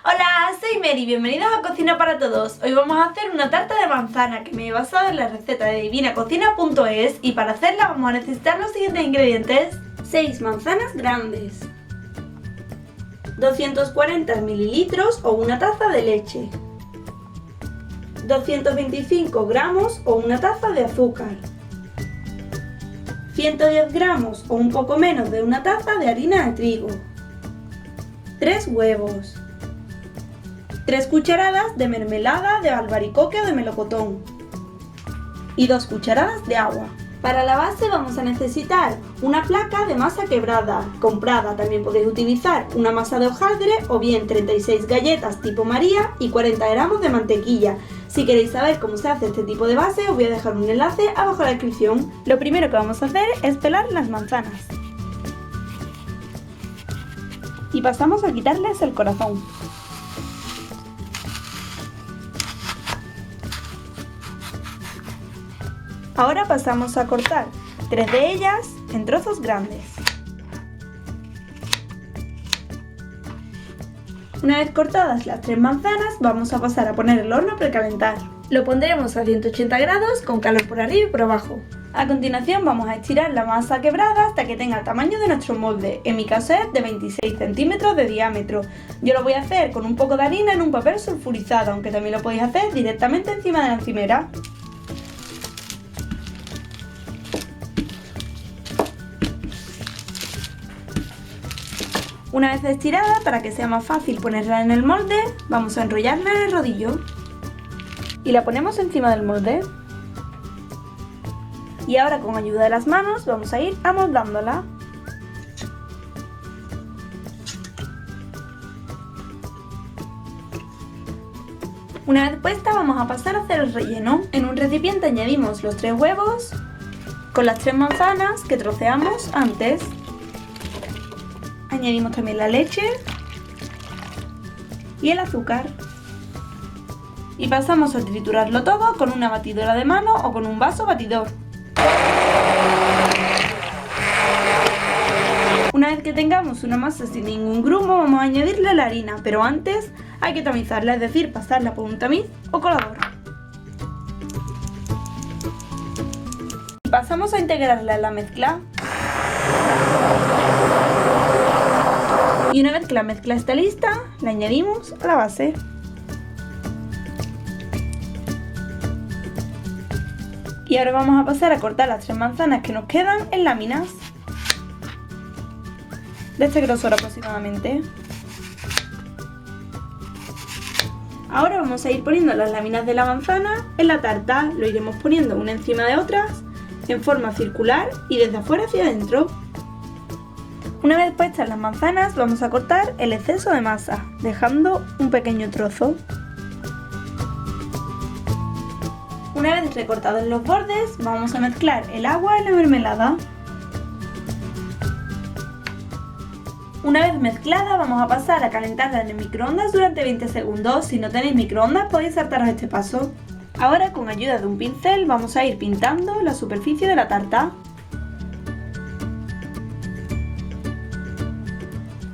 Hola, soy Mary, bienvenidos a Cocina para Todos. Hoy vamos a hacer una tarta de manzana que me he basado en la receta de divinacocina.es y para hacerla vamos a necesitar los siguientes ingredientes: 6 manzanas grandes, 240 mililitros o una taza de leche, 225 gramos o una taza de azúcar, 110 gramos o un poco menos de una taza de harina de trigo, 3 huevos, 3 cucharadas de mermelada de albaricoque o de melocotón y 2 cucharadas de agua. Para la base vamos a necesitar una placa de masa quebrada, comprada. También podéis utilizar una masa de hojaldre o bien 36 galletas tipo María y 40 gramos de mantequilla. Si queréis saber cómo se hace este tipo de base, os voy a dejar un enlace abajo en la descripción. Lo primero que vamos a hacer es pelar las manzanas. Y pasamos a quitarles el corazón. Ahora pasamos a cortar 3 de ellas en trozos grandes. Una vez cortadas las 3 manzanas, vamos a pasar a poner el horno a precalentar. Lo pondremos a 180 grados con calor por arriba y por abajo. A continuación vamos a estirar la masa quebrada hasta que tenga el tamaño de nuestro molde. En mi caso es de 26 centímetros de diámetro. Yo lo voy a hacer con un poco de harina en un papel sulfurizado, aunque también lo podéis hacer directamente encima de la encimera. Una vez estirada, para que sea más fácil ponerla en el molde, vamos a enrollarla en el rodillo y la ponemos encima del molde. Y ahora con ayuda de las manos vamos a ir amoldándola. Una vez puesta vamos a pasar a hacer el relleno. En un recipiente añadimos los 3 huevos con las 3 manzanas que troceamos antes. Añadimos también la leche y el azúcar y pasamos a triturarlo todo con una batidora de mano o con un vaso batidor. Una vez que tengamos una masa sin ningún grumo, vamos a añadirle la harina, pero antes hay que tamizarla, es decir, pasarla por un tamiz o colador. Y pasamos a integrarla en la mezcla. Y una vez que la mezcla está lista, la añadimos a la base. Y ahora vamos a pasar a cortar las 3 manzanas que nos quedan en láminas de este grosor aproximadamente. Ahora vamos a ir poniendo las láminas de la manzana en la tarta. Lo iremos poniendo una encima de otras en forma circular y desde afuera hacia adentro. Una vez puestas las manzanas, vamos a cortar el exceso de masa, dejando un pequeño trozo. Una vez recortados los bordes, vamos a mezclar el agua y la mermelada. Una vez mezclada, vamos a pasar a calentarla en el microondas durante 20 segundos. Si no tenéis microondas, podéis saltaros este paso. Ahora, con ayuda de un pincel, vamos a ir pintando la superficie de la tarta.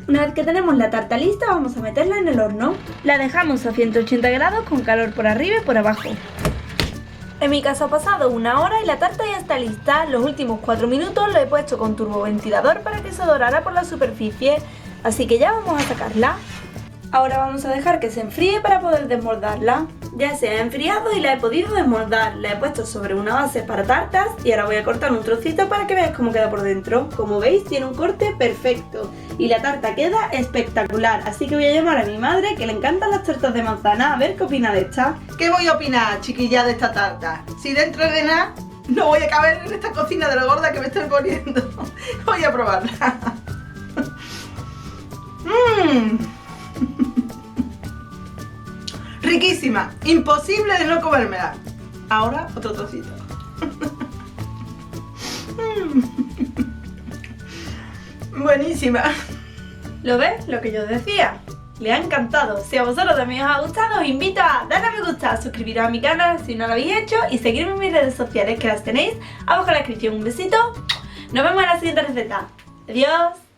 Una vez que tenemos la tarta lista, vamos a meterla en el horno. La dejamos a 180 grados con calor por arriba y por abajo. En mi caso ha pasado 1 hora y la tarta ya está lista. Los últimos 4 minutos lo he puesto con turboventilador para que se dorara por la superficie. Así que ya vamos a sacarla. Ahora vamos a dejar que se enfríe para poder desmoldarla. Ya se ha enfriado y la he podido desmoldar. La he puesto sobre una base para tartas y ahora voy a cortar un trocito para que veáis cómo queda por dentro. Como veis, tiene un corte perfecto y la tarta queda espectacular. Así que voy a llamar a mi madre, que le encantan las tartas de manzana, a ver qué opina de esta. ¿Qué voy a opinar, chiquilla, de esta tarta? Si dentro de nada no voy a caber en esta cocina de lo gorda que me estoy poniendo. Voy a probarla. Riquísima, imposible de no comérmela. Ahora otro trocito. Buenísima. ¿Lo ves? Lo que yo decía. Le ha encantado. Si a vosotros también os ha gustado, os invito a darle a me gusta, suscribiros a mi canal si no lo habéis hecho y seguirme en mis redes sociales, que las tenéis abajo en la descripción. Un besito. Nos vemos en la siguiente receta. Adiós.